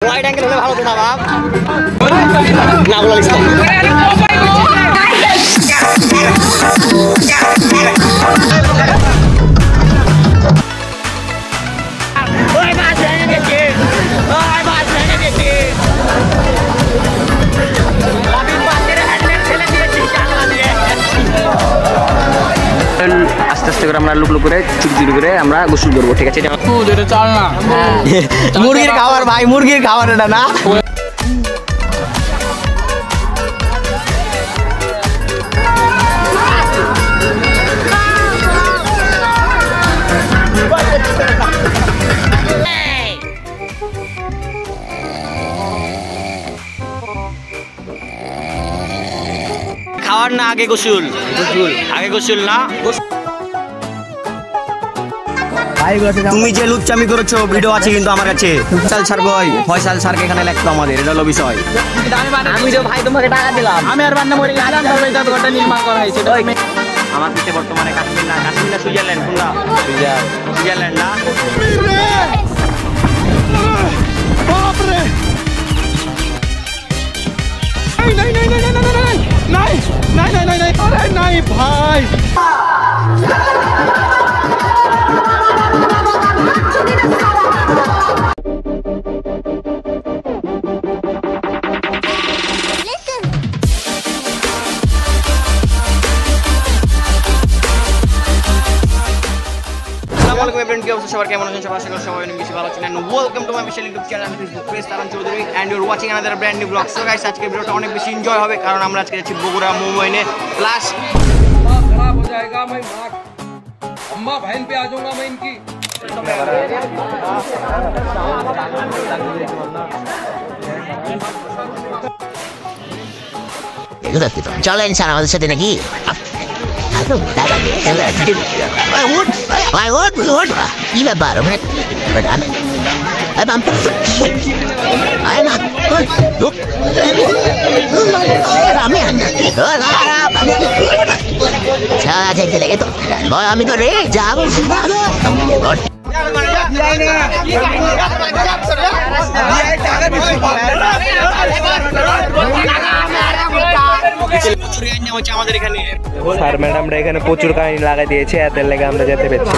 Wide angle হলে ভালো তো না বাপ না বলো ইসলাম ওই মাছ ভেঙে গেছে ওই মাছ ভেঙে গেছে আমি মাছের হ্যান্ডেল ঠেলে দিয়েছি জানলা দিয়ে আস্তে আস্তে করে আমরা লুক করে চুপ চুপ করে আমরা গোসল করবো ঠিক আছে এটা চল না মুরগির খাবার ভাই মুরগির খাবার এটা না খাওয়ার না আগে গোসল আগে গোসল না তুমি যে লুচ্চামি করেছো ভিডিও আছে কিন্তু আমার কাছে ফয়সাল স্যার কই ফয়সাল স্যারকে এখানে লাগতো আমাদের এটা হলো বিষয় আমি তো ভাই তোমাকে টাকা দিলাম আমি আর বান্না মরে গেলাম তবে এটা ঘরটা নির্মাণ করা হয়েছে আমার পিছে বর্তমানে কাশ্মীর না সুইজারল্যান্ড কোনটা সুইজারল্যান্ড না বাপ রে নাই নাই নাই নাই নাই নাই নাই নাই নাই আরে নাই ভাই সবার কেমন আছেন সবার আশা করি সবাই অনেক বেশি ভালো আছেন and welcome to my official YouTube channel Facebook page Taran Chowdhury and you are watching another brand new blog so guys আজকে ভিডিওটা অনেক বেশি এনজয় হবে কারণ আমরা আজকে যাচ্ছি বগুড়া মোমোইনে প্লাস खराब हो जाएगा मैं अम्मा बहन पे आ जाऊंगा मैं इनकी চলেন স্যার আমাদের সাথে নাকি কি ব্যাপার আমি তো রে যাবো আমাদের এখানে স্যার ম্যাডামরা এখানে প্রচুর কাহিনী লাগাই দিয়েছে এদের লেগে আমরা যেতে পেরেছি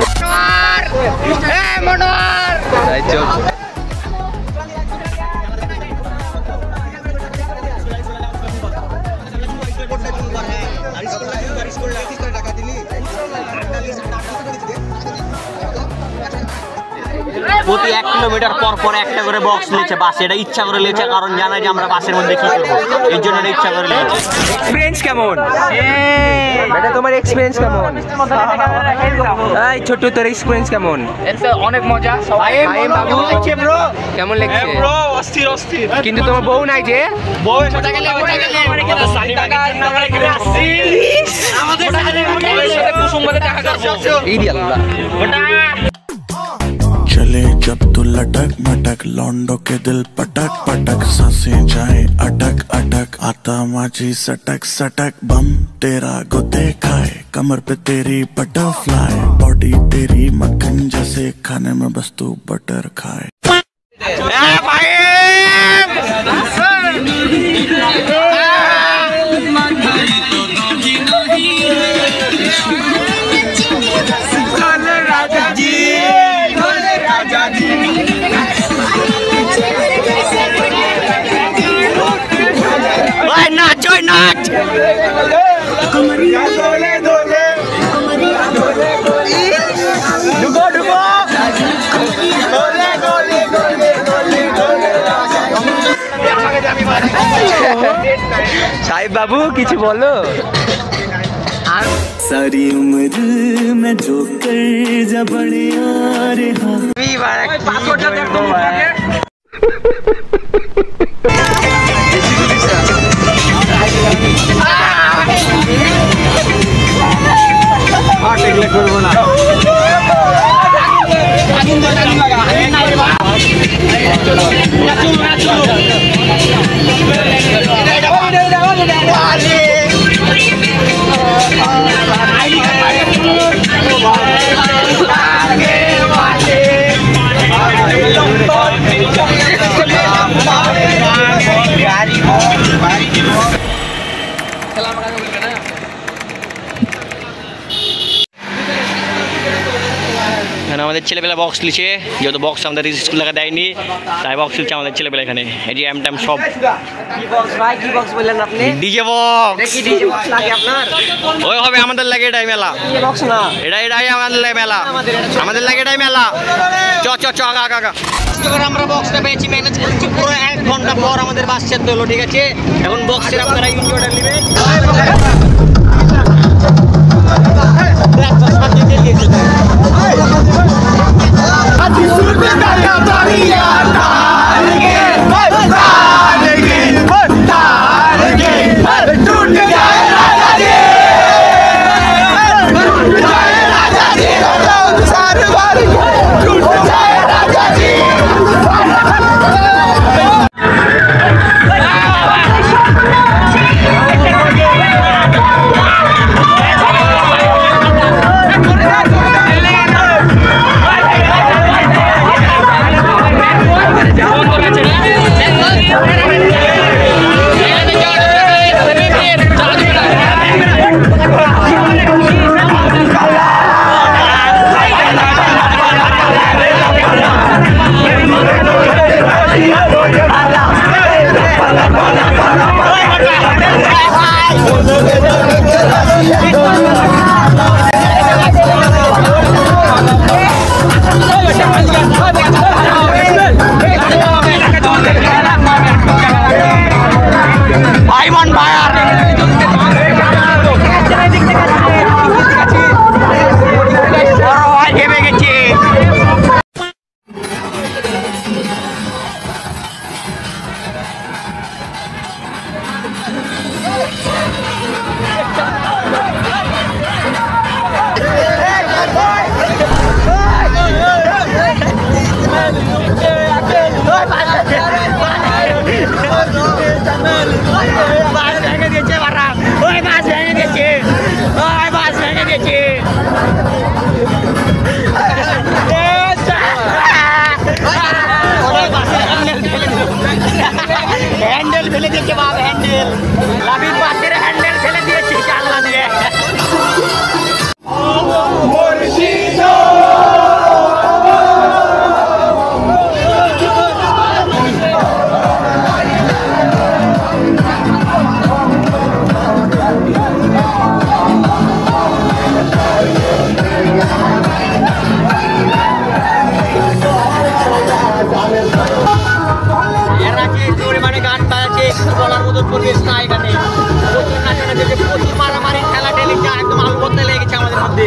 প্রতি 1 কিলোমিটার পর পর একটা করে বক্স নিয়েছে বাস এটা ইচ্ছা করে নিয়েছে কারণ জানা যে আমরা বাসের মধ্যে কি করব এই জন্য এটা ইচ্ছা করে নিয়েছে এক্সপেরিয়েন্স কেমন বেটা তোমার এক্সপেরিয়েন্স কেমন এই ছোট তোর এক্সপেরিয়েন্স কেমন অনেক মজা ভাই বাবু লাগছে ব্রো কেমন লাগছে ব্রো অস্থির অস্থির কিন্তু তোমার বউ নাই যে বউ এসে টাকা আমাদের সাথে কুসুমবাদে টাকা করব এই দি আল্লাহ चले जब तू लटक मटक लौंडो के दिल पटक पटक सांसें जाए अटक अटक आता माझी सटक सटक बम तेरा गोते खाए कमर पे तेरी बटरफ्लाई बॉडी तेरी मक्खन जैसे खाने में बस तू बटर खाए নাচ সাহেব বাবু কিছু বলো सारी उम्र में जो कर जा बड़े यार পাসওয়ার্ডটা দেখ তো করবো না ছেলেবেলা বক্স লিছে, যেহেতু বক্স আমাদের স্কুল লেখা দেয়নি তাই বক্স লিছে আমাদের ছেলেবেলা এখানে। এই যে এম সব কি বক্স ভাই, কি বক্স বললেন আপনি? DJ box. কি ডিজে বক্স লাগে আপনার? ওই হবে আমাদের লাগে এটাই মেলা। ডিজে বক্স না, এটাই আমাদের লাগে মেলা, আমাদের লাগে এটাই মেলা। চ চ চ আগা আগা। আমরা বক্সটা পেয়েছি, ম্যানেজ করছি, পুরো 1 ঘন্টা পর আমাদের বাস ছেড়তে হলো, ঠিক আছে? এখন বক্সের আপনারা এনজয়টা নেবেন। হ্যান্ডেল ফেলে দিয়েছে বাবা, হ্যান্ডেল লাভির পাশের হ্যান্ডেল ফেলে দিয়েছে জানলা দিয়ে। বলার মতন পরিবেশ না এখানে, প্রচুর নাচানাচি, প্রচুর মারামারি, খেলা টেলে একদম আলু করতে লেগেছে আমাদের মধ্যে।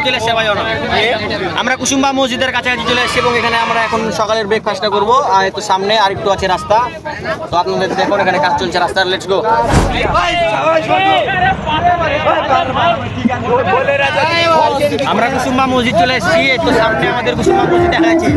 চলে এসছে ভাই, আমরা কুসুম্বা মসজিদের কাছাকাছি চলে এসেছি এবং এখানে আমরা এখন সকালের ব্রেকফাস্টটা করবো। আর একটু সামনে আর একটু আছে রাস্তা, তো আপনাদের দেখুন এখানে কাজ চলছে রাস্তার। Let's go. আমরা কুসুম্বা মসজিদ চলে এসেছি, একটু সামনে আমাদের কুসুম্বা মসজিদ দেখা যাচ্ছে।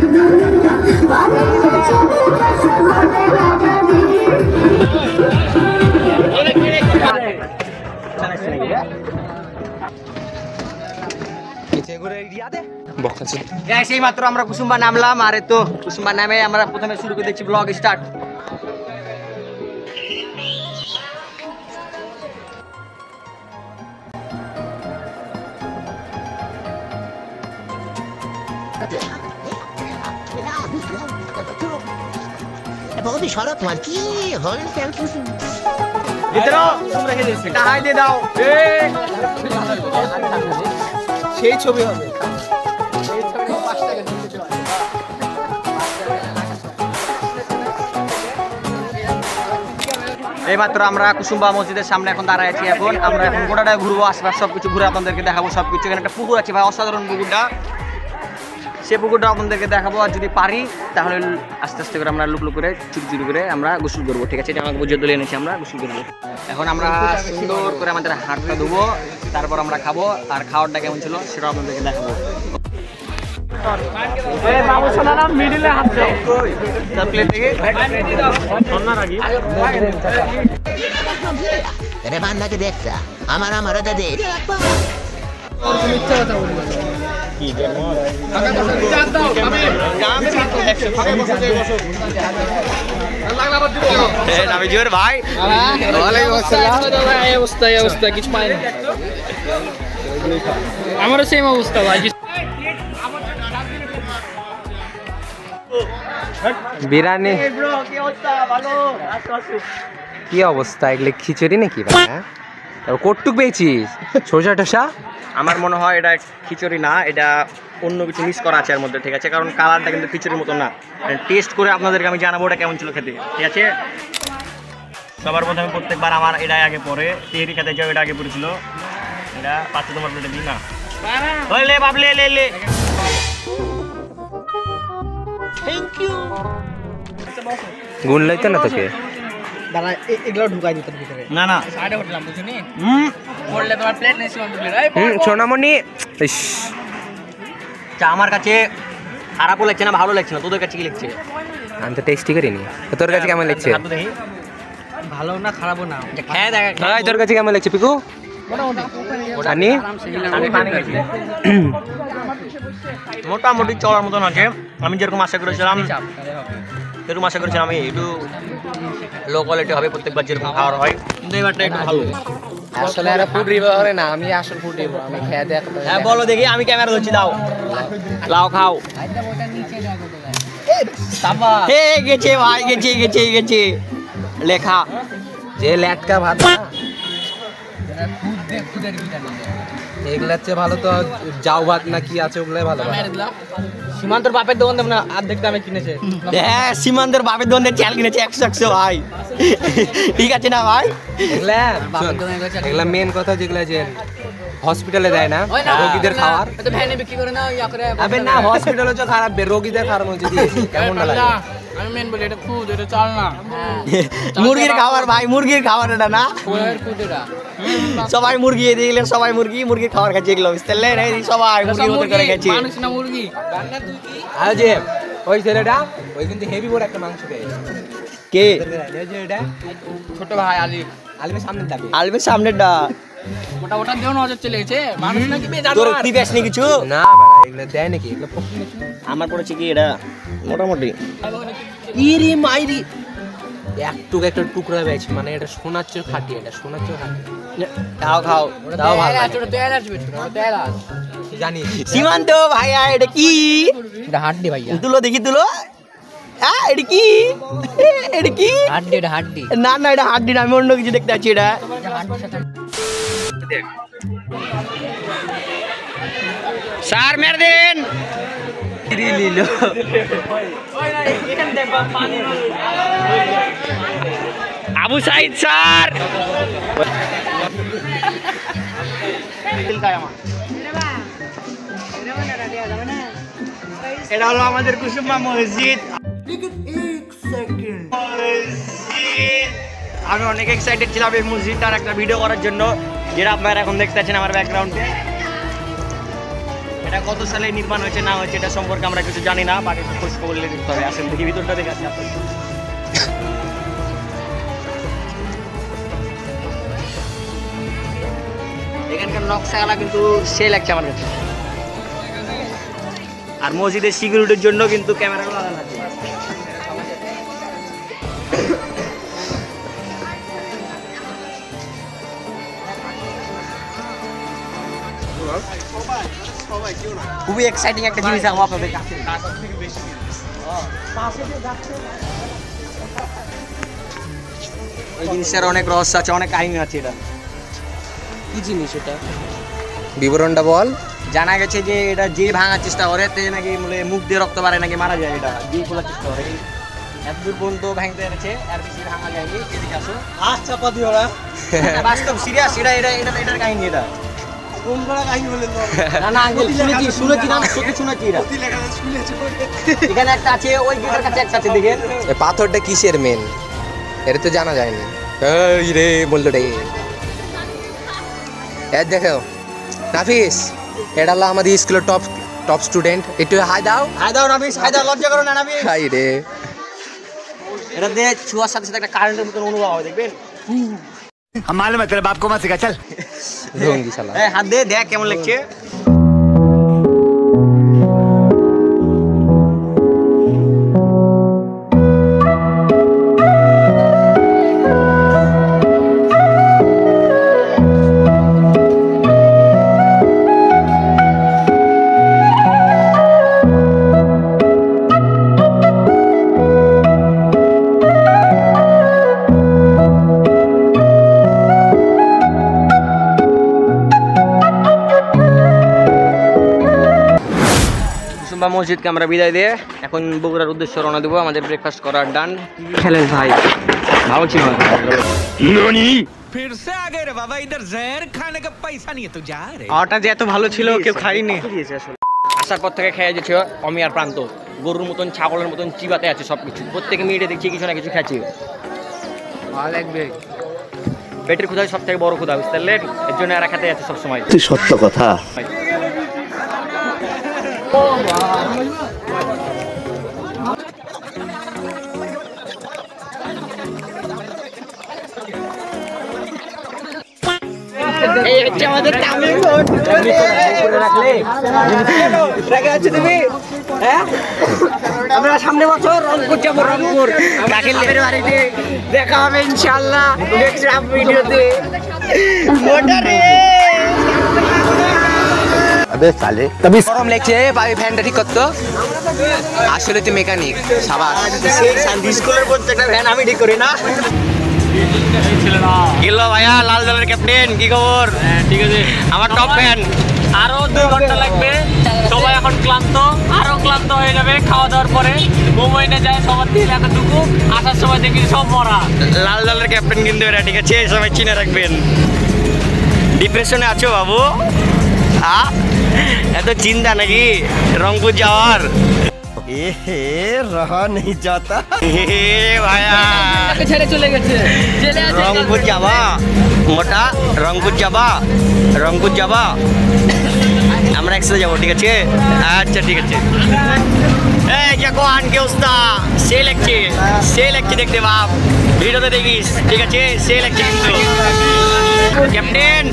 সেই মাত্র আমরা কুসুম্বা নামলাম, আর তো কুসুম্বা নামে আমরা প্রথমে শুরু করে দিচ্ছি ব্লগ স্টার্ট। বৌদি শরৎ তোমার কি হল দিয়ে দাও, সেই ছবি হবে। এইমাত্র আমরা কুসুম্বা মসজিদের সামনে এখন দাঁড়ায় আছি। এখন আমরা এখন গোটাটা ঘুরবো, আশপাশ সবকিছু ঘুরে আপনাদেরকে দেখাবো সবকিছু। এখানে একটা পুকুর আছে ভাই, অসাধারণ পুকুরটা, সে পুকুরটা আপনাদেরকে দেখাবো। আর যদি পারি তাহলে আস্তে আস্তে করে আমরা লুক করে চুরি চুরি করে আমরা গোসল করবো, ঠিক আছে? আমাকে বুঝে তুলে এনেছি, আমরা গোসল করবো। এখন আমরা সুন্দর করে আমাদের হাতটা ধুবো, তারপর আমরা খাবো। আর খাওয়ারটা কেমন ছিল সেটা আপনাদেরকে দেখাবো। রে বান্দাকে দেখছা আমার দে ভাই অবস্থা কিছু পাই না, আমারও সেম অবস্থা ভাই। বিরিয়ানি কি অবস্থা? এগুলো খিচুড়ি নাকি ভাই? কটুক পেয়েছিস? সরষা টসা? আমার মনে হয় এটা খিচুড়ি না, এটা অন্য কিছু মিক্স করা আছে এর মধ্যে, ঠিক আছে? কারণ কালারটা কিন্তু খিচুড়ির মতো না। টেস্ট করে আপনাদেরকে আমি জানাবো এটা কেমন ছিল খেতে, ঠিক আছে? সবার প্রথমে প্রত্যেকবার আমার এটা আগে পরে তেহরি খেতে যাও, এটা আগে পড়েছিল। এটা পাঁচশো তোমার প্লেটে দিই না, লে বাবলে লে লে। গুণ লাইতো না তোকে? এগুলো ঢুকাই দিতে ভিতরে না না সাইডে উঠলাম, বুঝুনি? বললে তোমার প্লেট নেই, সীমান্ত প্লেট। সোনামণি চা আমার কাছে খারাপও লাগছে না, ভালো লাগছে না। তোদের কাছে কি লাগছে? আমি তো টেস্টি করিনি। তোর কাছে কেমন লাগছে? দেখি ভালো না খারাপও না, খেয়ে দেখ। তোর কাছে কেমন লাগছে পিকু? আনি মোটামুটি চলার মতন আছে। আমি যেরকম আশা করেছিলাম আমি একটু লো কোয়ালিটি হবে প্রত্যেকবার যেরকম খাওয়ার হয়, কিন্তু এবারটা একটু ভালো। আসলে এরা ফুড রিভিউ হবে না, আমি আসল ফুড রিভিউ, আমি খেয়ে দেখ। হ্যাঁ বলো দেখি, আমি ক্যামেরা ধরছি, দাও লাও খাও। হে গেছে ভাই, গেছে লেখা যে ল্যাটকা ভাত এগুলার চেয়ে ভালো তো যাও ভাত না কি আছে ওগুলাই ভালো। সীমান্তর বাপের দোকান দেব না, অর্ধেক দামে কিনেছে। হ্যাঁ সীমান্তের বাপের দোকানে চাল কিনেছে 100 ভাই, ঠিক আছে না ভাই? এগুলা মেন কথা যেগুলা যে হসপিটালে দেয় না রোগীদের খাওয়ার, ভ্যানে বিক্রি করে না, ইয়া করে। আবে না হসপিটালে তো খারাপ, রোগীদের খাওয়ার মধ্যে দিয়েছি কেমন না লাগে? আমি মেন বলি এটা ফুড, এটা চাল না। মুরগির খাবার ভাই, মুরগির খাবার এটা না, ফুড এটা। সবাই মুরগি দেখলে সবাই মুরগির খাবার খাচ্ছে, এগুলো বুঝতে নেই সবাই মুরগির মতো করে খাচ্ছে। মানুষ না মুরগি। আর যে ওই ছেলেটা ওই কিন্তু হেভি বড় একটা মাংস পেয়ে কে? এটা ছোট ভাই আলিমের সামনে দাবি, আলবের সামনেটা ওটা দেও নজর চলে গেছে, মানুষ নাকি তোর কি বেশনি কিছু না বাড়া এগুলা দেয় নাকি? এগুলা আমার পড়েছে কি এটা মোটামুটি ইরি মাইরি একটু একটা টুকরা বেছে, মানে এটা সোনার চেয়ে খাঁটি, এটা সোনার চেয়ে খাঁটি। খাও তাও ভালো তেল আসবে, তেল আস জানি। সীমান্ত ভাইয়া এটা কি? এটা হাড্ডি ভাইয়া, তুলো দেখি তুলো। এটা কি? এটা কি? হাড্ডি, এটা হাড্ডি না না এটা হাড্ডি না, আমি অন্য কিছু দেখতে পাচ্ছি। এটা স্যার মেরে দেন আবু সাইদ স্যার। এটা হলো আমাদের কুসুম্বা মসজিদ। আমি অনেক এক্সাইটেড ছিলাম এই মসজিদটার একটা ভিডিও করার জন্য, যেটা আপনারা এখন দেখতে পাচ্ছেন আমার ব্যাকগ্রাউন্ডে। এটা কত সালে নির্মাণ হয়েছে না হয়েছে এটা সম্পর্কে আমরা কিছু জানি না, বাকি খোঁজ খবর নিতে হবে। আসেন দেখি ভিতরটা দেখে আসি। এখানকার নকশাগুলা কিন্তু সে লাগছে আমার কাছে। আর মসজিদের সিকিউরিটির জন্য কিন্তু ক্যামেরাগুলো আলাদা আছে। খুবই এক্সাইটিং একটা জিনিস দেখাবো আপনাদের কাছে। এই জিনিসটার অনেক রহস্য আছে, অনেক কাহিনী আছে। এটা কি জিনিস? এটা বিবরণটা বল। জানা গেছে যে এটা যে ভাঙার চেষ্টা করে তে নাকি মুখ দিয়ে রক্ত বাড়ে নাকি মারা যায়। এটা যে খোলার চেষ্টা করে এত দূর পর্যন্ত ভাঙতে পেরেছে, আর বেশি ভাঙা যায়নি। এদিকে আসো, চাপা দিও না। বাস্তব সিরিয়াস, এটার কাহিনী এটা। না না আঙ্কেল, শুনেছি না, সত্যি শুনেছি। এখানে একটা আছে, ওই গেটের কাছে একটা আছে, দেখেন। পাথরটা কিসের মেন এটা তো জানা যায়নি। এই রে বললো রে, এর দেখো নাফিস, এটা হলো আমাদের স্কুলের টপ স্টুডেন্ট। একটু হাই দাও। হাই দাও নাফিস, হাই দাও, লজ্জা করো না নাফিস। হাই রে, এটা দিয়ে ছোঁয়ার সাথে সাথে একটা কারেন্টের মতন অনুভব হয়, দেখবেন। हम मालूम है तेरे बाप को मत सिखा चल। ঢঙ্গি শালা। হাত দিয়ে দেখ কেমন লাগছে। মসজিদকে আমরা বিদায় দিয়ে এখন বগুড়ার উদ্দেশ্যে রওনা দেবো। আমাদের ব্রেকফাস্ট করার ডান। খেলেন ভাই, ভালো ছিল। খাওয়াটা যে এত ভালো ছিল কেউ খাইনি। আসার পর থেকে খেয়ে যাচ্ছে অমি আর প্রান্ত, গরুর মতন ছাগলের মতন চিবাতে আছে সবকিছু। প্রত্যেকে মিনিটে দেখছি কিছু না কিছু খাচ্ছি। ভালো লাগবে। পেটের ক্ষুধা সব থেকে বড় ক্ষুধা, বুঝতে পারলেন? এর জন্য এরা খেতে যাচ্ছে সবসময়। সত্য কথা। এই হচ্ছে আমাদের তামিল রোড। রাখলে তুমি, হ্যাঁ? আমরা সামনে বছর রংপুর যাবো, রংপুর কাকিলের বাড়িতে দেখা হবে ইনশাআল্লাহ নেক্সট ভিডিওতে। अबे साले তবে গরম লাগছে, ভাই ফ্যানটা ঠিক করতো। আসলে তুই মেকানিক, সাবাস। শান্তি স্কুলের প্রত্যেকটা ভ্যান আমি ঠিক করি না। গেলো ভাইয়া, লাল দলের ক্যাপ্টেন, কি খবর? ঠিক আছে, আমার টপ ফ্যান। আরো 2 ঘন্টা লাগবে, সবাই এখন ক্লান্ত, আরো ক্লান্ত হয়ে যাবে খাওয়া দাওয়ার পরে। মুম্বাইনে যায় সবার দিন এতটুকু, আসার সময় দেখি সব মরা। লাল দলের ক্যাপ্টেন কিন্তু এরা, ঠিক আছে? সবাই চিনে রাখবেন। ডিপ্রেশনে আছো বাবু? এত চিন্তা নাকি রংপুর যাওয়ার? रहा नहीं जाता। ভাইয়া ছেড়ে চলে গেছে, রংপুর যাবা? মোটা রংপুর যাবা? রংপুর যাবা? আমরা একসাথে যাবো, ঠিক আছে? আচ্ছা ঠিক আছে। এই দেখো আনকে উস্তা, সে লাগছে দেখতে বাপ, ভিডিওতে দেখিস, ঠিক আছে? সে লাগছে কিন্তু। ক্যাপ্টেন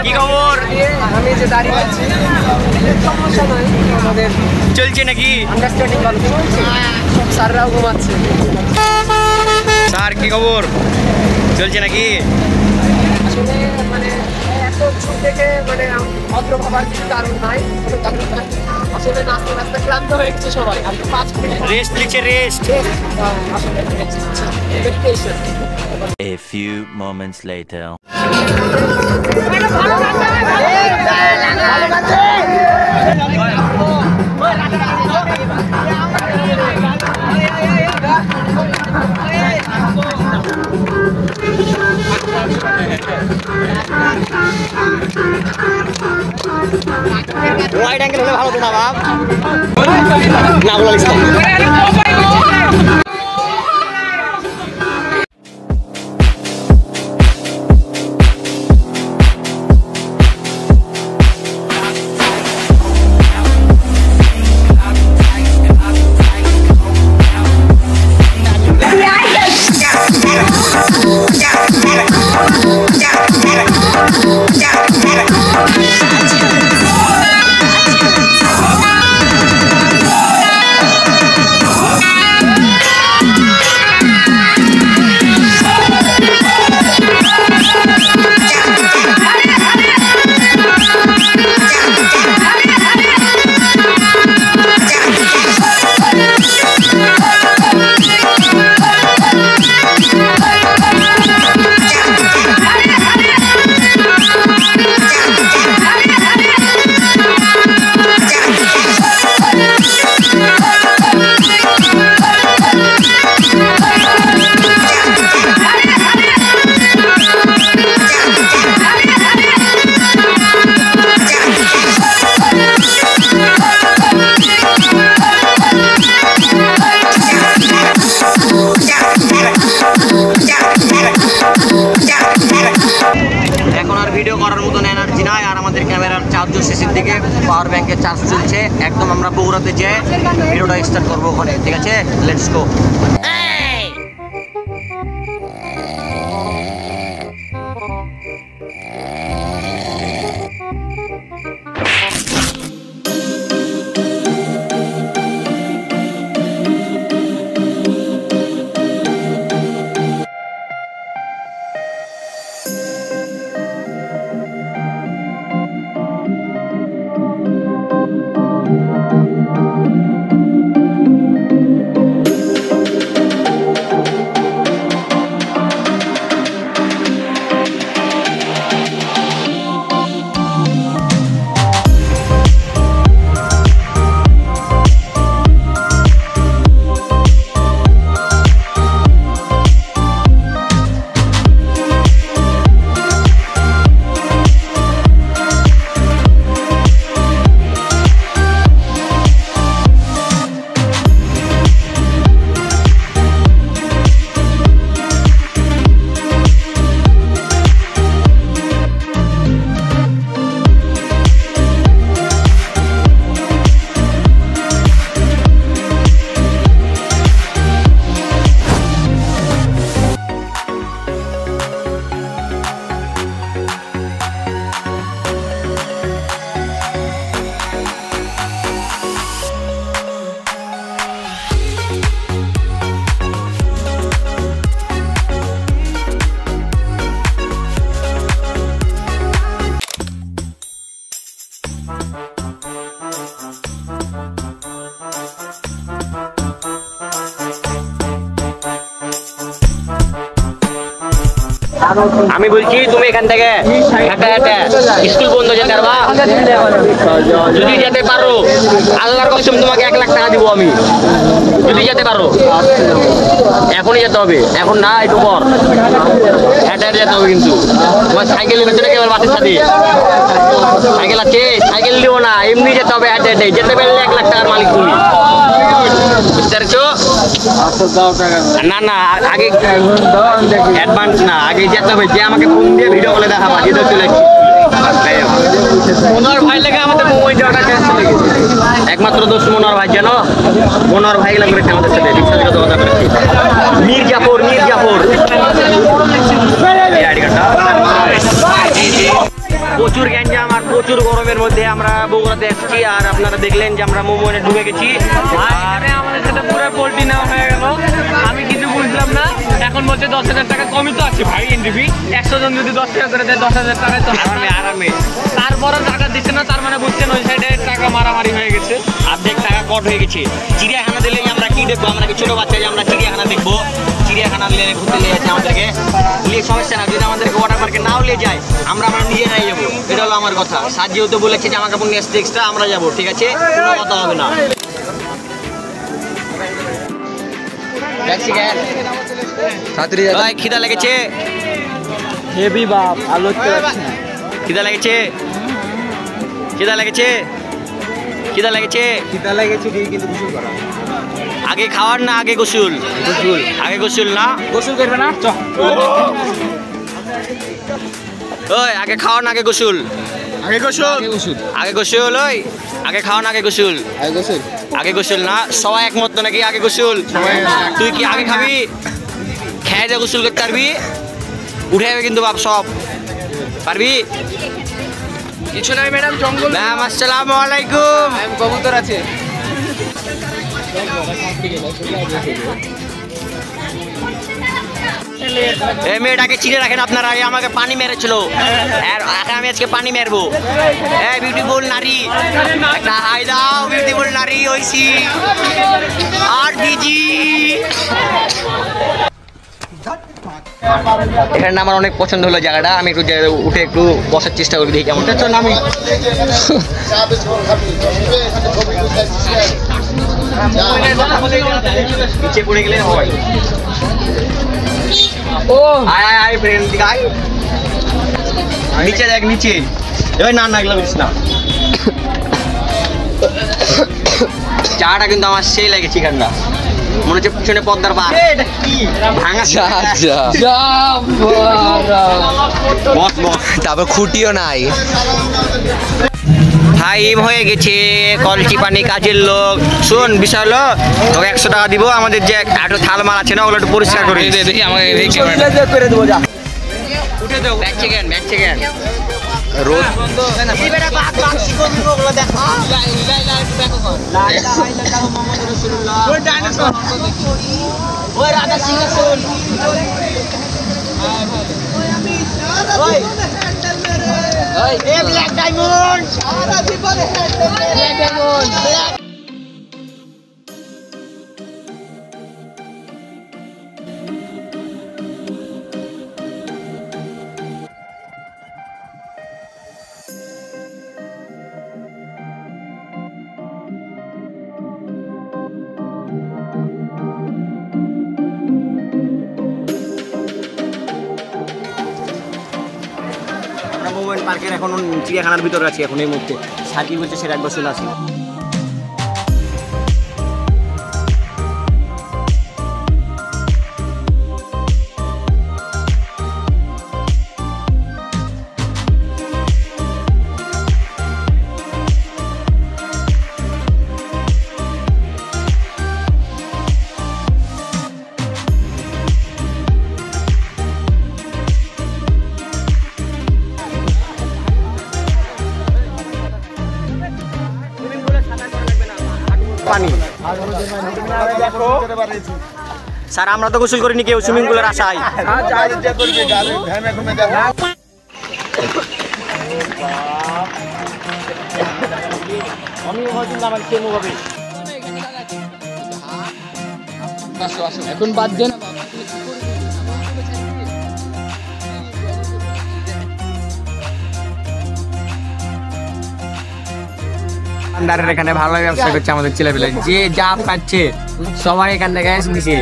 কি খবর? আমি যে দাঁড়িয়ে আছি সমস্যা নয়, আমাদের চলছে নাকি? আন্ডারস্ট্যান্ডিং ভালো চলছে, স্যাররাও ঘুমাচ্ছে। স্যার কি খবর? চলছে নাকি? আসলে মানে এত ছুট থেকে মানে ভদ্র ভাবার কিছু কারণ নাই, আসলে নাচতে নাচতে ক্লান্ত হয়ে গেছে সবাই। আর 5 মিনিট রেস্ট নিচ্ছে, রেস্ট। আসলে meditation. A few moments later. Wide angle হলে ভালো তো না বাপ, না বলিস না। একদম আমরা বগুড়াতে যে ভিডিওটা স্টার্ট করবো ওখানে, ঠিক আছে? Let's go. আমি বলছি তুমি এখান থেকে স্কুল বন্ধ যেতে পারবা? যদি যেতে পারো আল্লাহর কসম তোমাকে 1 লাখ টাকা দিব আমি, যদি যেতে পারো। এখনই যেতে হবে, এখন না, একটু পর হেঁটে হেঁটে যেতে হবে। কিন্তু তোমার সাইকেল নিতে না, কেবল বাসের সাথে সাইকেল আছে, সাইকেল নিব না, এমনি যেতে হবে হেঁটে হেঁটে। যেতে পারলে 1 লাখ টাকার মালিক তুমি, বুঝতে পারছো? না না, আগে অ্যাডভান্স না, আগে যেতে হবে। যে আমাকে ফোন দিয়ে ভিডিও কলে দেখাবা যেটা চলে মনোহর ভাই লেগে আমাদের মোবাইল যাওয়াটা ক্যান্সেল হয়ে গেছে। একমাত্র দোষ মনোহর ভাই, জানো? মনোহর ভাই গেলা করেছে আমাদের সাথে, বিশ্বাসঘাতকতা করেছে। মির্জাপুর প্রচুর গ্যাঞ্জাম আর প্রচুর গরমের মধ্যে আমরা বগুড়াতে এসেছি। আর আপনারা দেখলেন যে আমরা মোমোনে ঢুকে গেছি। আমাদের সাথে পুরো পোল্ট্রি নেওয়া হয়ে গেল, আমি কিছু বুঝলাম না। এখন বলছে 10,000 টাকা কমই তো আছে ভাই। এনডিপি 100 জন যদি 10 টাকা করে দেয় 10,000 টাকায় তো আরামে। তারপরে টাকা দিচ্ছে না, তার মানে বুঝছেন ওই সাইডে টাকা মারামারি হয়ে গেছে, অর্ধেক টাকা কট হয়ে গেছে। চিড়িয়াখানা দিলে আমরা কি দেখবো? আমরা কি ছোট বাচ্চা যে আমরা চিড়িয়াখানা দেখবো? চিড়িয়াখানা ঘুরতে নিয়ে যাচ্ছে আমাদেরকে, নিয়ে সমস্যা না। যদি আমাদেরকে ওয়াটার পার্কে নাও নিয়ে যায়, আমরা নিজেরাই যাবো। এটা হলো আমার কথা। সাজ যেহেতু বলেছে যে আমার কাপড় নিয়ে আসতে এক্সট্রা, আমরা যাবো, ঠিক আছে? কোনো কথা হবে না। খিদা লেগেছে হেভি বাপ, আলো খিদা লেগেছে, খিদা লেগেছে, খিদা লেগেছে, খিদা লেগেছে কিন্তু গোসল করা। আগে খাওয়ার না আগে গোসল? গোসল আগে, গোসল না? গোসল করবে না? চ ওই আগে খাওয়ার না আগে গোসল? আগে গোসল, আগে গোসল। ওই আগে খাওয়ার না আগে গোসল? আগে গোসল, আগে গোসল না? সবাই একমত তো নাকি আগে গোসল? তুই কি আগে খাবি? খেয়ে যা গোসল করতে পারবি? উঠে যাবে কিন্তু বাপ সব, পারবি? কিছু নাই ম্যাডাম, জঙ্গল। ম্যাম আসসালামু আলাইকুম। কবুতর আছে। এই মেয়েটাকে চিনে রাখেন আপনারা, আমাকে পানি মেরেছিল, আর আমি আজকে পানি মেরবো। এই বিউটিফুল নারী, একটা হাই দাও। বিউটিফুল নারী হইছি আর ডিজি। এখানে আমার অনেক পছন্দ হলো জায়গাটা। আমি একটু উঠে একটু বসার চেষ্টা করি, দেখি কেমন। আমি নিচে পড়ে গেলে হয়। ও আয় আয় ফ্রেন্ড, আয় নিচে দেখ, নিচে। এবার না না গেলাম না। চাটা কিন্তু আমার সেই লেগেছে এখানটা, মনে হচ্ছে পিছনে পদ্মার পার। ভাঙা তারপর খুঁটিও নাই। টাইম হয়ে গেছে, কলচি পানি কাজের লোক। শোন, বিষয় হলো তোকে 100 টাকা দিব, আমাদের যে একটু থাল মাল আছে না ওগুলো একটু পরিষ্কার করে দেখি আমাকে করে দেবো যা। উঠে দাও। ব্যাক চেকেন রোজ ব্ল্যাক ডায়মন্ড। পার্কের এখন চিড়িয়াখানার ভিতরে আছি এখন এই মুহূর্তে। স্যার কি বলছে সেটা একবার শুনে আসি। পানি স্যার, আমরা তো গোসল করিনি কেউ সুইমিং পুলের আশায়। এখন বাদ দেন। এখানে ভালো ব্যবসা করছে আমাদের ছেলেপেলে, যে যা পাচ্ছে সবাই এখান থেকে নিছে।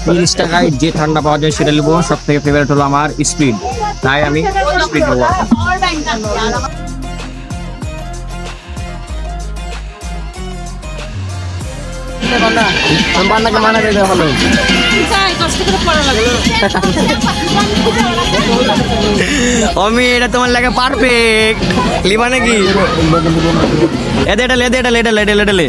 30 টাকায় যে ঠান্ডা পাওয়া যায় সেটা নেবো। সব থেকে ফেভারিট হলো আমার স্পিড, তাই আমি স্পিড নেবো। আমি এটা তোমার লাগে পারফেক্ট লিবা নাকি? এদে এটা লেদে এটা লেডে লেডে লেডে লে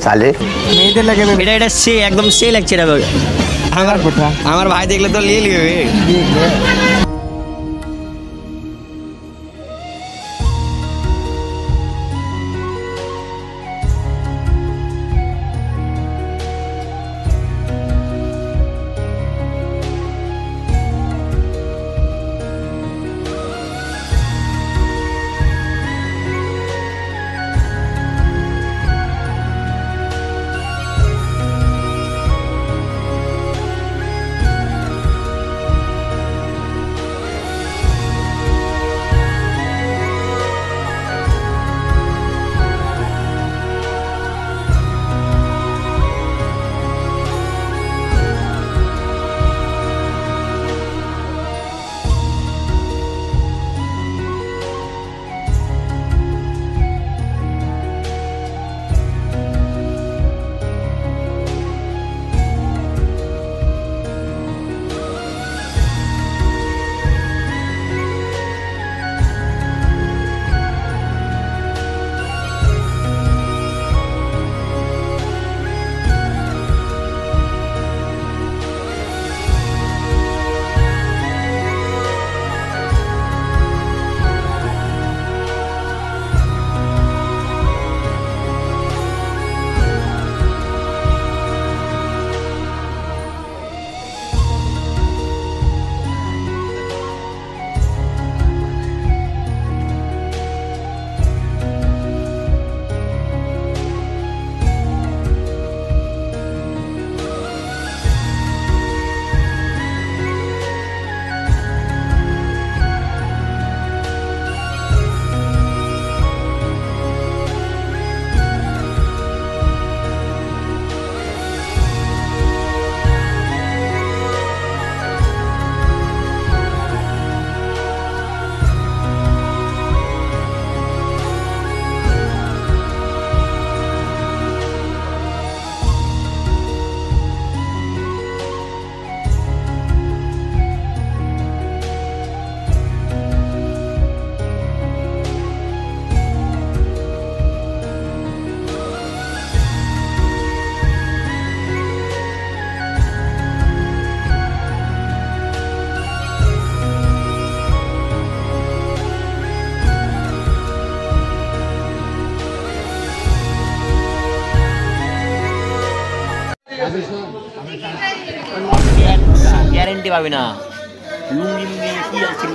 साले মেয়েদের লাগে এটা এটা সে একদম সে লাগছে এটা। আমার ভাই দেখলে তো নিয়ে নিবে। পাবি না লুঙ্গি কি আছে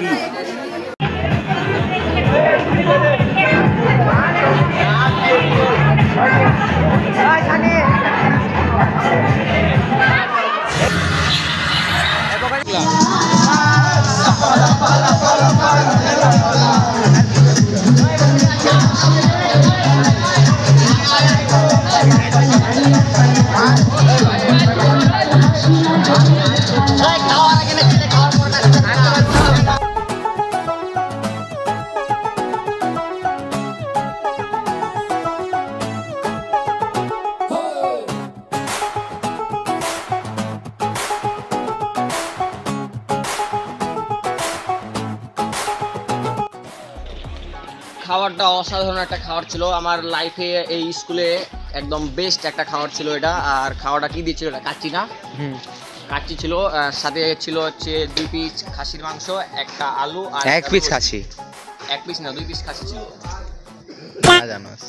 খাবারটা অসাধারণ একটা খাবার ছিল আমার লাইফে এই স্কুলে একদম বেস্ট একটা খাবার ছিল এটা আর খাওয়াটা কি দিয়েছিল এটা কাচ্চি না কাচ্চি ছিল সাথে ছিল হচ্ছে 2 পিস খাসির মাংস একটা আলু আর 1 পিস খাসি 1 পিস না 2 পিস খাসি ছিল জানোস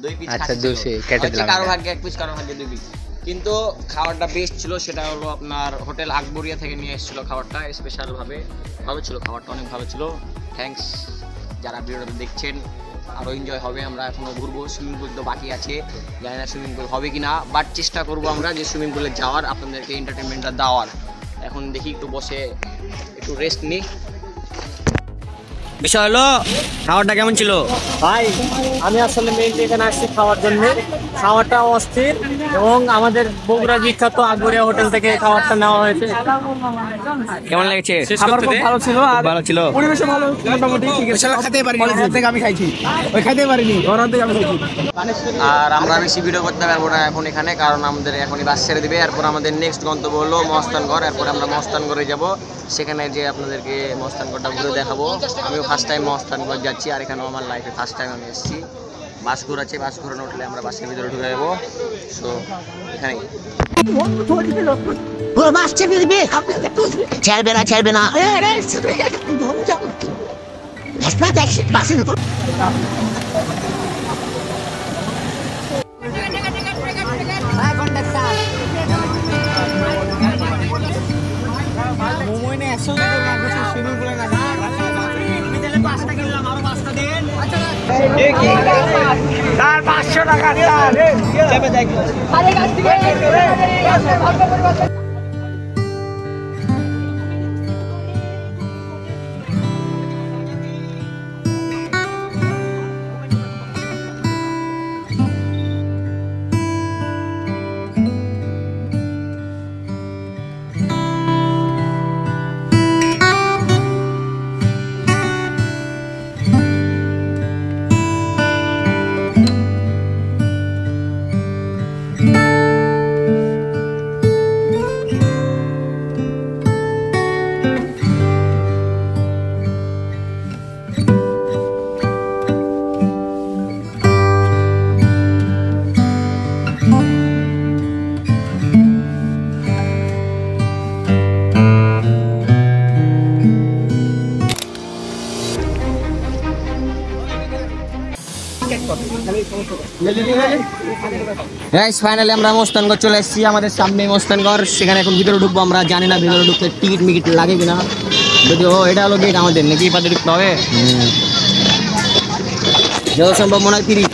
2 পিস আচ্ছা 200 কেটে দিলাম কারো ভাগ্যে 1 পিস কারো ভাগ্যে 2 পিস কিন্তু খাবারটা বেস্ট ছিল সেটা হলো আপনার হোটেল আকবরিয়া থেকে নিয়ে এসেছিল খাবারটা স্পেশাল ভাবে ভালো ছিল খাবারটা অনেক ভালো ছিল থ্যাঙ্কস যারা ভিডিওটা দেখছেন আরও এনজয় হবে আমরা এখনও ঘুরবো সুইমিং পুল তো বাকি আছে জানি না সুইমিং পুল হবে কি না বাট চেষ্টা করবো আমরা যে সুইমিং পুলে যাওয়ার আপনাদেরকে এন্টারটেনমেন্টটা দেওয়ার এখন দেখি একটু বসে একটু রেস্ট নিই বিষয় হলো খাবারটা কেমন ছিল ভাই আমি আসলে মেইনলি এখানে আসছি খাওয়ার জন্য খাবারটা অস্থির এবং আমাদের বগুড়া বিখ্যাত আকবরিয়া হোটেল থেকে খাবারটা নেওয়া হয়েছে কেমন লেগেছে খাবার খুব ভালো ছিল আর ভালো ছিল পরিবেশও ভালো মোটামুটি ঠিক আছে খেতে পারিনি ওর থেকে আমি খাইছি ওই খেতে পারিনি ওর থেকে আমি খাইছি আর আমরা বেশি ভিডিও করতে পারবো না এখন এখানে কারণ আমাদের এখনই বাস ছেড়ে দিবে এরপর আমাদের নেক্সট গন্তব্য হলো মস্তানগড় এরপর আমরা মস্তানগড়ে যাব সেখানে যে আপনাদেরকে মস্তানগড়টা ঘুরে দেখাবো আমিও ফার্স্ট টাইম মস্তানগড় যাচ্ছি আর এখানেও আমার লাইফে ফার্স্ট টাইম আমি এসেছি বাস ঘুরাচ্ছে বাস ঘুরানো উঠলে আমরা বাসের ভিতরে ঢুকে যাবো সো এখানেই ছাড়বে না তার 500 টাকা গাইস ফাইনালি আমরা মস্তানগড় চলে এসেছি আমাদের সামনে মস্তানগড় সেখানে এখন ভিতরে ঢুকবো আমরা জানি না ভিতরে ঢুকতে টিকিট মিকিট লাগে কিনা যদিও এটা হলো গেট আমাদের নাকি পাতে ঢুকতে হবে যত সম্ভব মনে হয় 30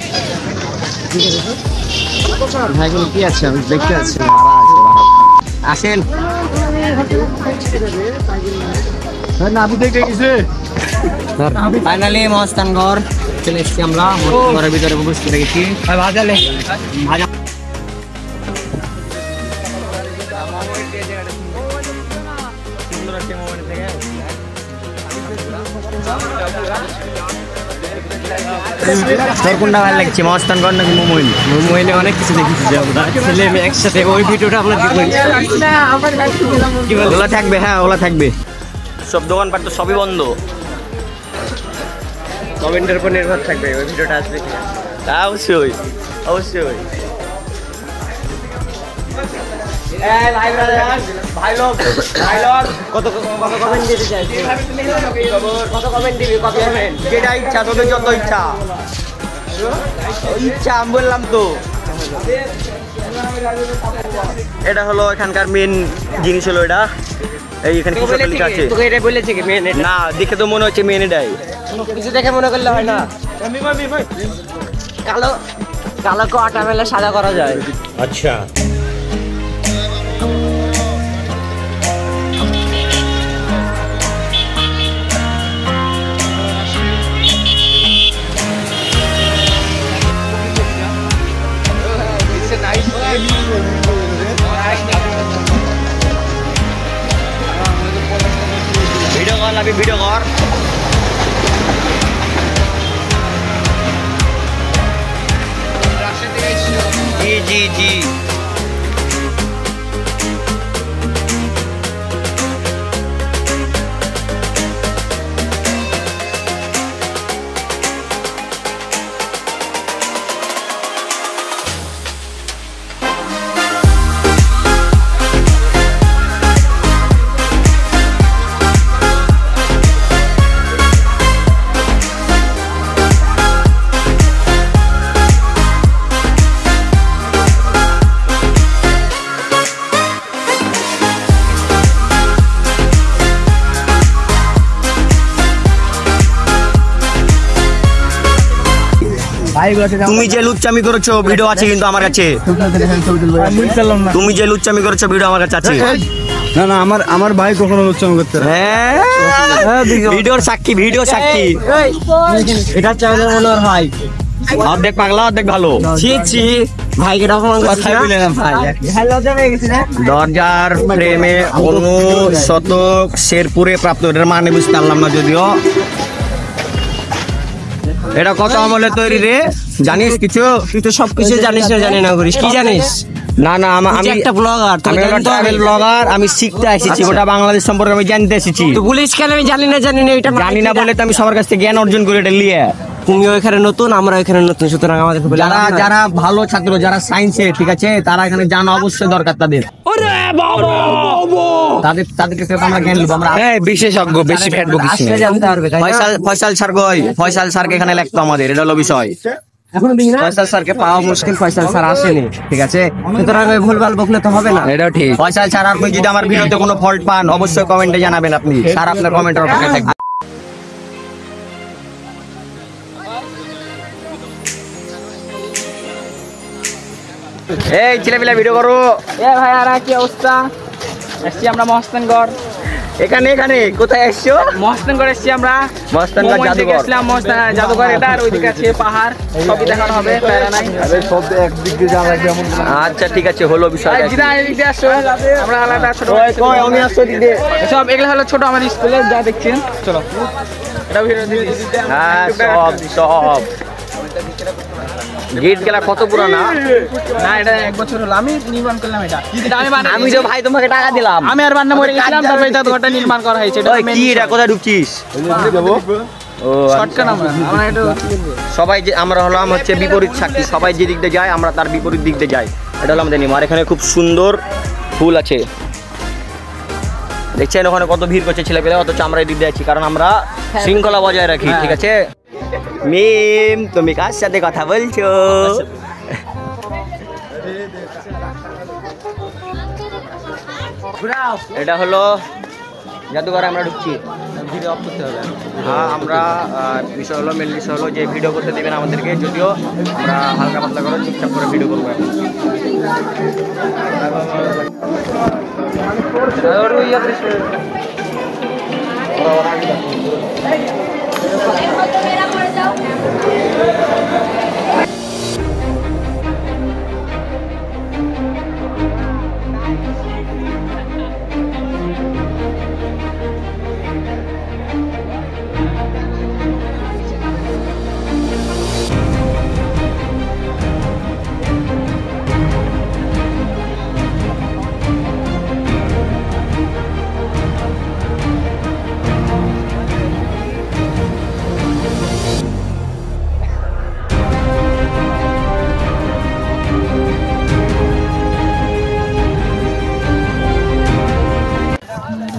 ভাই কোনো কি আছে আমি দেখতে আছি আসেন ফাইনালি মস্তানগড় চলে এসেছি আমরা ঘরের ভিতরে প্রবেশ করে গেছি ভাজালে ভাজা তোর কোনটা ভালো লাগছে মস্তানগড় নাকি মোমোইল মোমোইলে অনেক কিছু দেখেছি ছেলে মেয়ে একসাথে ওই ভিডিওটা আপনার ওলা থাকবে হ্যাঁ ওলা থাকবে সব দোকানপাট তো সবই বন্ধ কমেন্টের উপর নির্ভর থাকবে ওই ভিডিওটা আসবে কিনা অবশ্যই অবশ্যই কত কমেন্ট দিতে চাইছি কত কমেন্ট দিবি কত কমেন্ট যেটা ইচ্ছা তোদের যত ইচ্ছা ইচ্ছা আমি বললাম তো এটা হলো এখানকার মেন জিনিস হলো এটা এই এখানে কিছু একটা লেখা আছে। তোকে এটা বলেছে কি মেন? না দেখে তো মনে হচ্ছে মেন এটাই। কিছু দেখে মনে করলে হয় না। কালো কালো আটা মেলে সাদা করা যায়। আচ্ছা ভিডিও কর লাগবে, ভিডিও কর। জি জি জি তুমি যে লুচ্চামি করেছো ভিডিও আছে কিন্তু আমার কাছে। তুমি যে লুচ্চামি করেছো ভিডিও আমার কাছে আছে। না না আমার ভাই কখনো লুচ্চামি করতে না। হ্যাঁ ভিডিওর সাক্ষী, ভিডিও সাক্ষী। এটা চাইলে মনে হয় ভাই অর্ধেক পাগলা অর্ধেক ভালো। ছি ছি ভাইকে অপমান করছিস না ভাই। দরজার প্রেমে অনু শতক শেরপুরে প্রাপ্ত। এটার মানে বুঝতে পারলাম না যদিও। এটা কত আমলে তৈরি রে জানিস কিছু? তুই তো সবকিছু জানিস না, জানি না করিস। কি জানিস? না না আমি একটা ব্লগার, আমি একটা ট্রাভেল ব্লগার। আমি শিখতে এসেছি, গোটা বাংলাদেশ সম্পর্কে আমি জানতে এসেছি। তো পুলিশ কেন? আমি জানি না এটা জানি না বলে তো আমি সবার কাছ থেকে জ্ঞান অর্জন করে এটা নিয়ে। তুমিও এখানে নতুন, আমরা এখানে নতুন, সুতরাং আমাদের যারা ভালো ছাত্র, যারা সায়েন্সে ঠিক আছে, তারা এখানে জানা অবশ্যই দরকার তাদের। তাদেরকে আমরা জ্ঞান নেবো। আমরা বিশেষজ্ঞ, বেশি ফ্যাট বকিস না। জানতে পারবে ফয়সাল স্যার কই? ফয়সাল স্যারকে এখানে লাগতো আমাদের, এটা হলো বিষয়। ফয়সাল স্যারকে পাওয়া মুশকিল, ফয়সাল স্যার আসেনি, ঠিক আছে? সুতরাং ভুলভাল বকলে তো হবে না। এটাও ঠিক। ফয়সাল স্যার আপনি যদি আমার ভিডিওতে কোনো ফল্ট পান অবশ্যই কমেন্টে জানাবেন আপনি। স্যার আপনার কমেন্টের অপেক্ষায় থাকবে। এই ছেলেপিলা ভিডিও করো। ভাই আর কি অবস্থা? এসছি আমরা মহস্তানগড়। এখানে কোথায় আসছো? মহস্তানগড় এসছি আমরা। মহস্তানগড় জাদুঘর। গেছিলাম জাদুঘর, এটা আর ওইদিকে আছে পাহাড়, সবই দেখানো হবে। সব একদিক দিয়ে যাওয়া লাগবে এমন। আচ্ছা ঠিক আছে, হলো বিষয়। আমরা আলাদা ছোট আমি আসছো দিদি। সব এগুলো হলো ছোট আমার স্কুলে যা দেখছেন। চলো এটা ভিডিও দিয়ে হ্যাঁ সব গেট গেলা কত পুরানা? না এটা 1 বছর হলো আমি নির্মাণ করলাম। এটা আমি যে ভাই তোমাকে টাকা দিলাম, আমি আর বান্না মরে গেছিলাম, তারপর এই জাদুঘরটা নির্মাণ করা হয়েছে। এটা কি এটা কোথায় ঢুকছিস? ও শর্টকাট। আমরা একটু সবাই যে আমরা হলাম হচ্ছে বিপরীত সাক্ষী। সবাই যে দিক দিয়ে যায় আমরা তার বিপরীত দিক দিয়ে যাই। এটা হলো আমাদের নিয়ম। আর এখানে খুব সুন্দর ফুল আছে দেখছেন, ওখানে কত ভিড় করছে ছেলেপেলে, অথচ আমরা এই দিক দিয়ে আছি কারণ আমরা শৃঙ্খলা বজায় রাখি। ঠিক আছে মিম, তুমি কার সাথে কথা বলছো? এটা হলো জাদুঘরে আমরা ঢুকছি। ভিডিও অফ করতে হবে। হ্যাঁ আমরা বিষয় হলো মেন বিষয় হলো যে ভিডিও করতে দেবেন আমাদেরকে, যদিও আমরা হালকা পাতলা করে চুপচাপ করে ভিডিও করবো এখন।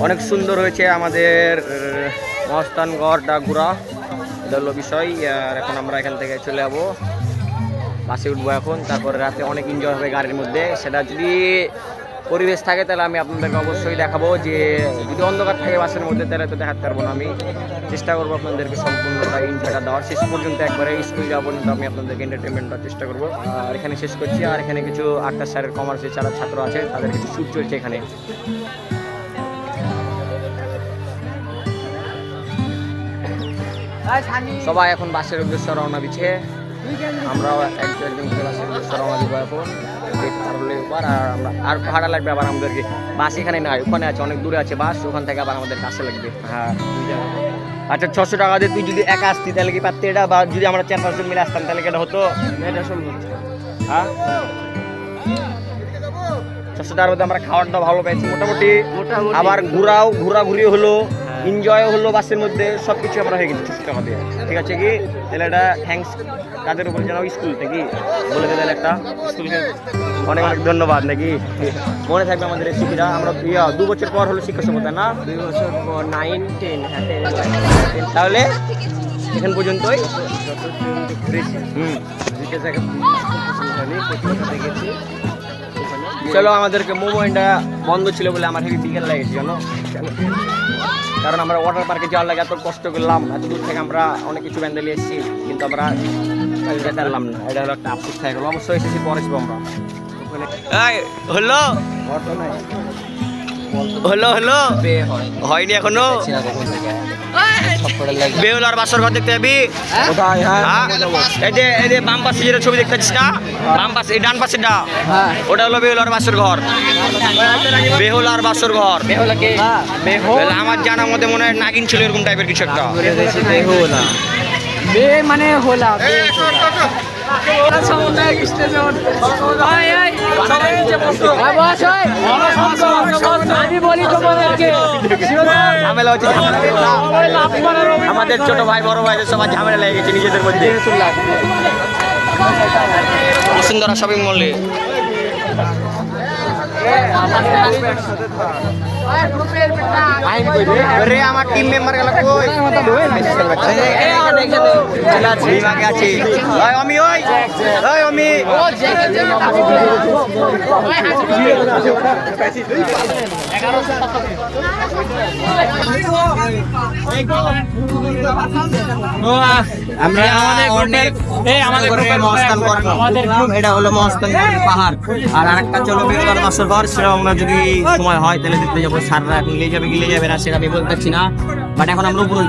অনেক সুন্দর হয়েছে আমাদের মহস্তানগড়টা ঘোরা, এটা হলো বিষয়। আর এখন আমরা এখান থেকে চলে যাবো, বাসে উঠবো এখন। তারপরে রাতে অনেক এনজয় হবে গাড়ির মধ্যে। সেটা যদি পরিবেশ থাকে তাহলে আমি আপনাদেরকে অবশ্যই দেখাবো। যে যদি অন্ধকার থাকে বাসের মধ্যে তাহলে তো দেখাতে পারবো না। আমি চেষ্টা করবো আপনাদেরকে সম্পূর্ণটা এনজয়টা দেওয়ার, শেষ পর্যন্ত একবারে স্কুল যাওয়া পর্যন্ত আমি আপনাদেরকে এন্টারটেনমেন্ট দেওয়ার চেষ্টা করবো। আর এখানে শেষ করছি। আর এখানে কিছু আক্তার স্যারের কমার্সের যারা ছাত্র আছে তাদের কিছু শ্যুট চলছে এখানে। সবাই এখন বাসের উদ্দেশ্যে রওনা দিচ্ছে। আমরাও একজন বাসের উদ্দেশ্যে রওনা দিব এখন। আর আমরা আর ভাড়া লাগবে আবার আমাদেরকে। বাস এখানে নাই, ওখানে আছে, অনেক দূরে আছে বাস, ওখান থেকে আবার আমাদের কাছে লাগবে। হ্যাঁ আচ্ছা 600 টাকা দিয়ে তুই যদি একা আসতি তাহলে কি পারতি এটা? বা যদি আমরা 4-5 জন মিলে আসতাম তাহলে কি এটা হতো? এটা সম্ভব। হ্যাঁ 600 টাকার মধ্যে আমরা খাওয়াটা ভালো পেয়েছি মোটামুটি। আবার ঘোরাঘুরি হলো, এনজয় হলো বাসের মধ্যে, সব কিছু আমরা হয়ে গেছি 600 টাকা দিয়ে। ঠিক আছে কি? তাহলে এটা থ্যাঙ্কস কাদের উপরে জানাও? স্কুল থেকে বলে দেবেন একটা স্কুলকে অনেক অনেক ধন্যবাদ নাকি। মনে থাকবে আমাদের রেসিপিটা। আমরা 2 বছর পর হলো শিক্ষা সভ্যতা না? 2 বছর পর 9, 10 হ্যাঁ 10। তাহলে এখান পর্যন্তই চলো। আমাদেরকে মোবাইলটা বন্ধ ছিল বলে আমার হেভি বিকেল লেগেছে জানো, কারণ আমরা ওয়াটার পার্কে যাওয়ার লাগে এত কষ্ট করলাম, এত দূর থেকে আমরা অনেক কিছু ব্যান্ডেলে এসেছি কিন্তু আমরা যেতে পারলাম না। এটা হলো একটা আফসোস থেকে গেলো। অবশ্যই এসেছি পরে আসবো আমরা। হলো হলো হলো হয়নি এখনো। বেহুল আর বাসর ঘর দেখতে যাবি? এই যে বাম পাশে যেটা ছবি দেখতে পাচ্ছিস না, বাম পাশে ডান পাশেটা, ওটা হলো বেহুল আর বাসর ঘর। বেহুল আর বাসর ঘর আমার জানার মধ্যে মনে হয় নাগিন ছিল এরকম টাইপের কিছু একটা। মানে হোলা আমাদের ছোট ভাই বড় ভাই সবার ঝামেলা লেগে গেছে নিজেদের মধ্যে। বসুন্ধরা শপিং মলে আমার টিম মেম্বার গেল কই? আছি আমি আমি এটা হলো মহাস্থান পাহাড়। আর আরেকটা চলো বেহুলার বাসর ঘর, সেটা আমরা যদি সময় হয় তাহলে দেখতে যাবো। সাররা এখন গিলে যাবে না সেটা আমি বলতে পারছি না, বাট এখন আমরা উপরে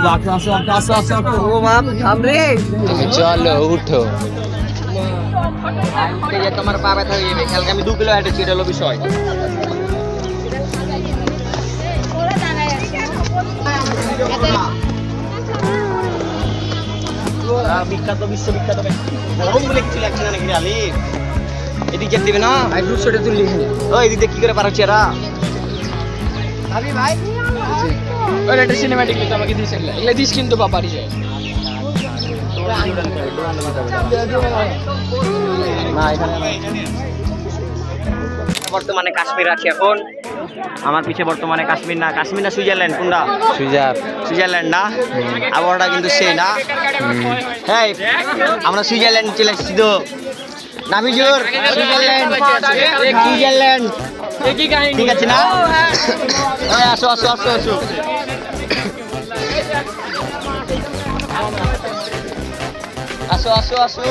চলো উঠো। তোমার পা ব্যথা হয়ে যাবে, কালকে আমি 2 কিলো হেঁটেছি, এটা হলো বিষয়। বিখ্যাত বিশ্ববিখ্যাত গরম বলে কিছু লাগছে না নাকি আলি? এদিকে দিবে না দুশোটা তুললি এদিকে কি করে পারছি এরা? ভাই একটা সিনেমাটিক কিন্তু আমাকে দিস, এগুলো দিস কিন্তু বাবারই যায় না। এখানে বর্তমানে কাশ্মীর আছি এখন। আমার পিছে বর্তমানে কাশ্মীর না সুইজারল্যান্ড। কোনটা? সুইজারল্যান্ড না? আবহাওয়াটা কিন্তু সেই না। হ্যাঁ আমরা সুইজারল্যান্ড চলে এসেছি তো নাবিজুর। সুইজারল্যান্ড ঠিক আছে না? আসো আসো আসো আসো। আসো আসো আসো।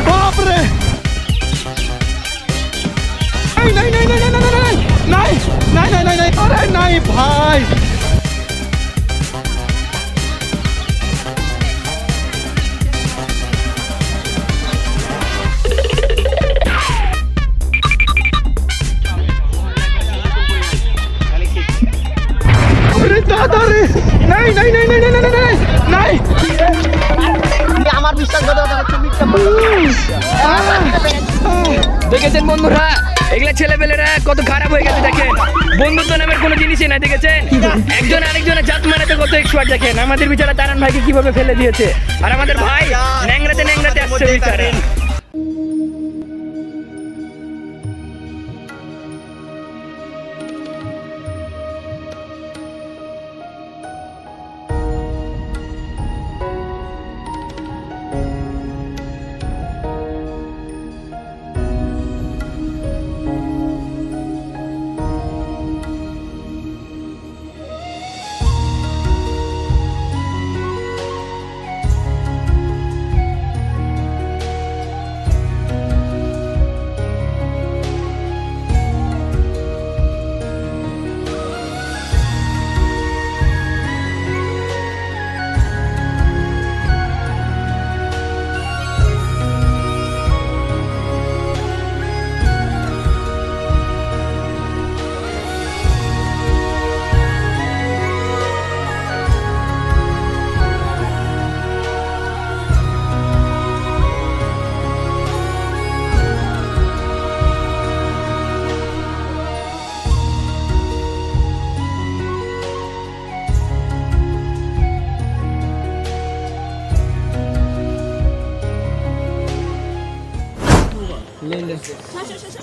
बाप रे नहीं नहीं नहीं नहीं नहीं नहीं नहीं नहीं नहीं नहीं अरे नहीं भाई अरे दादा रे नहीं नहीं नहीं नहीं नहीं नहीं नहीं আমার বিশ্বাস দেখেছেন বন্ধুরা, এগুলা ছেলেপেলেরা কত খারাপ হয়ে গেছে দেখেন। বন্ধুত্ব নামের কোনো জিনিসই না, দেখেছেন একজন আরেকজনের জাত মারাতে কত এক্সপার্ট। দেখেন আমাদের বিচারা তারান ভাইকে কিভাবে ফেলে দিয়েছে, আর আমাদের ভাই ন্যাংরাতে আসছে বিচারে।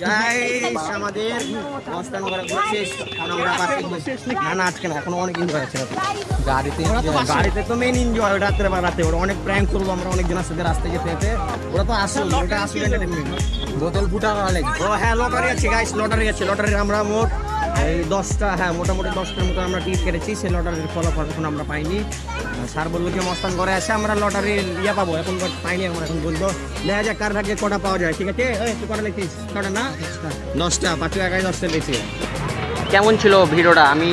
গাইস আমাদের মস্তান করা শেষ। এখন আমরা না আজকে না, এখন অনেক এনজয় আছে গাড়িতে তো মেন এনজয় রাত্রে বা রাতে ওরা অনেক প্র্যাঙ্ক করবো আমরা অনেকজনের সাথে রাস্তায় যেতে যেতে। ওরা তো আসল, ওটা আসল এন্টারটেনমেন্ট। বোতল ফুটা ও হ্যাঁ লটারি আছে গাইস, লটারি আছে। লটারির আমরা মোট এই 10টা, হ্যাঁ মোটামুটি 10টার মতো আমরা টিকিট কেটেছি। সেই লটারির ফলাফল এখন আমরা পাইনি। স্যার বলবো যে মস্তান করে আসে আমরা লটারির ইয়ে পাবো, এখন পাইনি। আমরা এখন বলবো দেখা যাক কার ভাগ্যে কটা পাওয়া যায়। ঠিক আছে তুই কটা লিখিস? কটা না 10টা, 5 একাই 10টা লিখছি। কেমন ছিল ভিডিওটা? আমি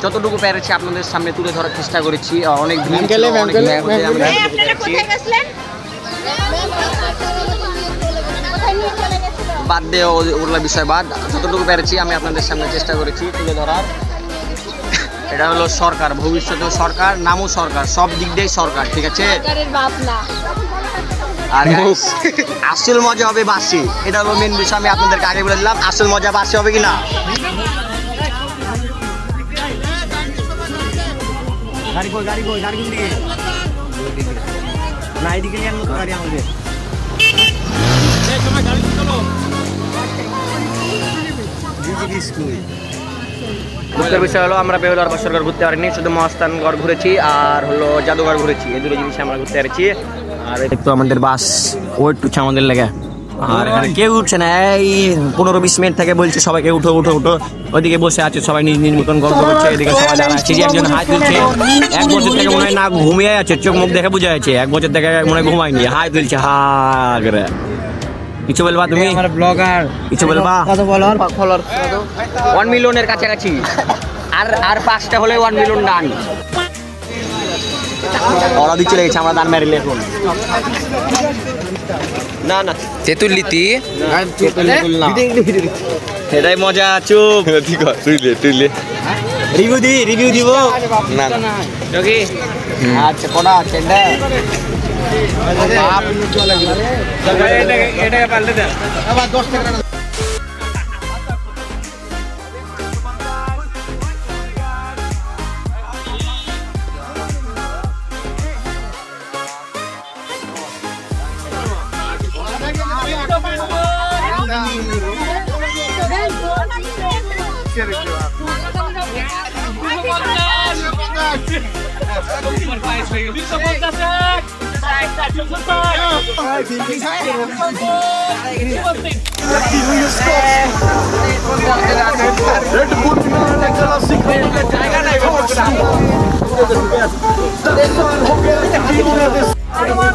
যতটুকু পেরেছি আপনাদের সামনে তুলে ধরার চেষ্টা করেছি। অনেক ভিড় ছিল, অনেক বাদ দিয়ে ওগুলো বিষয় বাদ, যতটুকু পেরেছি আমি আপনাদের সামনে চেষ্টা করেছি তুলে ধরার। এটা হলো সরকার, ভবিষ্যতেও সরকার, নামও সরকার, সব দিক দিয়েই সরকার। ঠিক আছে, আর আসল মজা হবে বাসি। এটা হলো মেন বিষয়, আমি আপনাদেরকে আগে বলে দিলাম। আসল মজা বাসি হবে কিনা? গাড়ি কই গাড়ি কই গাড়ি দিকে না, এদিকে নিয়ে আনবো গাড়ি আমাদের। দুঃখের বিষয় হলো আমরা বেহুলার বছরঘর ঘুরতে পারিনি, শুধু মস্তানগড় ঘুরেছি আর হলো জাদুঘর ঘুরেছি। এই দুটো জিনিস আমরা ঘুরতে পেরেছি। আর একটু আমাদের বাস ওয়েট করছে আমাদের লেগে, আর এখানে কেউ উঠছে না। এই 15-20 মিনিট থেকে বলছে সবাইকে উঠো উঠো উঠো। ওইদিকে বসে আছে সবাই নিজ নিজ মতন গল্প করছে, এদিকে সবাই দাঁড়া আছে। একজন হাত তুলছে, 1 বছর থেকে মনে হয় না ঘুমিয়ে আছে, চোখ মুখ দেখে বুঝা যাচ্ছে 1 বছর থেকে মনে হয় ঘুমায়নি, হাত তুলছে হা করে। কিছু বলবা তুমি? আমার ব্লগার কিছু বলবা? কত ফলোয়ার? 1 মিলিয়নের কাছাকাছি। আর 5টা হলে 1 মিলিয়ন ডান। ওরা দিচ্ছে লেগেছে, আমরা দান মেরে এখন না না তেতুলিতি এটাই মজা। চুপ রিভিউ দিব না আচ্ছা কটা আছে এটাকে পাল্টে দেন আবার 10 টাকা।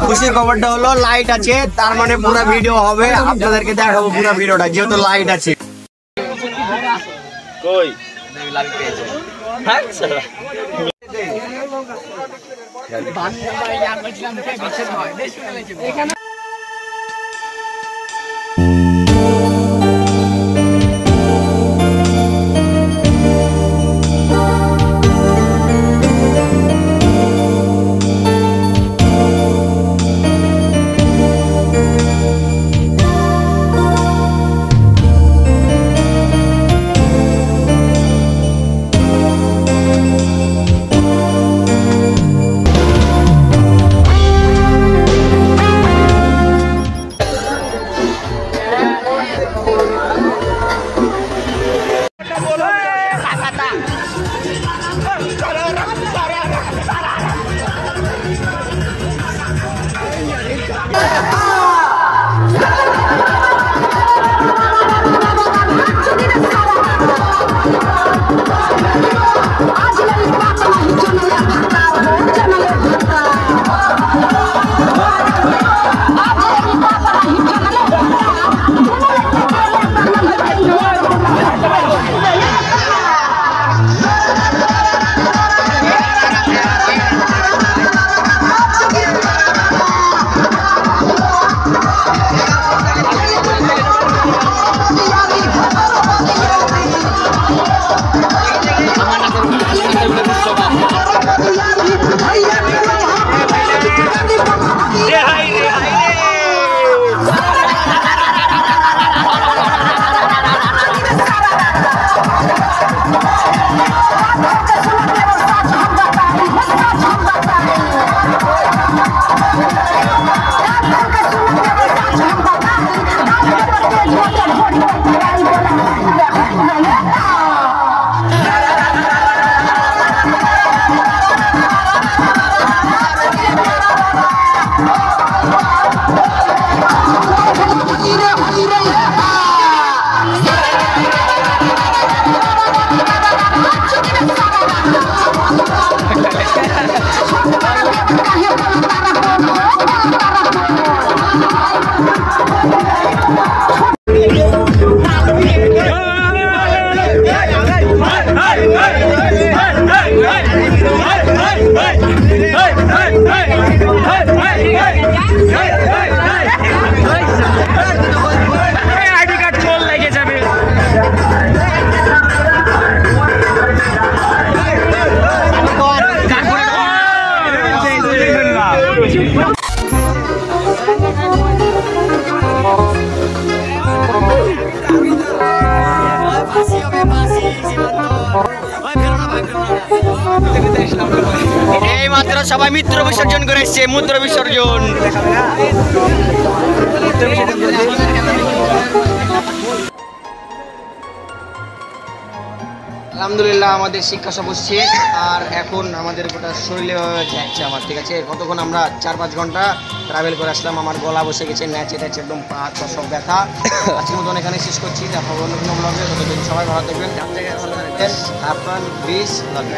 খুশির খবরটা হলো লাইট আছে, তার মানে পুরো ভিডিও হবে, আপনাদেরকে দেখাবো পুরো ভিডিওটা, যেহেতু লাইট আছে। কই লাইট পেয়েছে এখানে আইডি কার্ড চোর লেগে যাবে। এই মাত্র সবাই মিত্র বিসর্জন করে এসছে, মূত্র বিসর্জন। আলহামদুলিল্লাহ আমাদের শিক্ষা সফর শেষ, আর এখন আমাদের গোটা শরীরে যাচ্ছে আমার, ঠিক আছে। কতক্ষণ আমরা 4-5 ঘন্টা ট্রাভেল করে আসলাম, আমার গলা বসে গেছে, ন্যাচে ট্যাচে একদম পা হাত পা সব ব্যথা। আজকের মতন এখানে শেষ করছি, দেখা হবে অন্য কোনো ব্লগে। ততদিন সবাই ভালো থাকবেন, আপনার 20 লাগবে।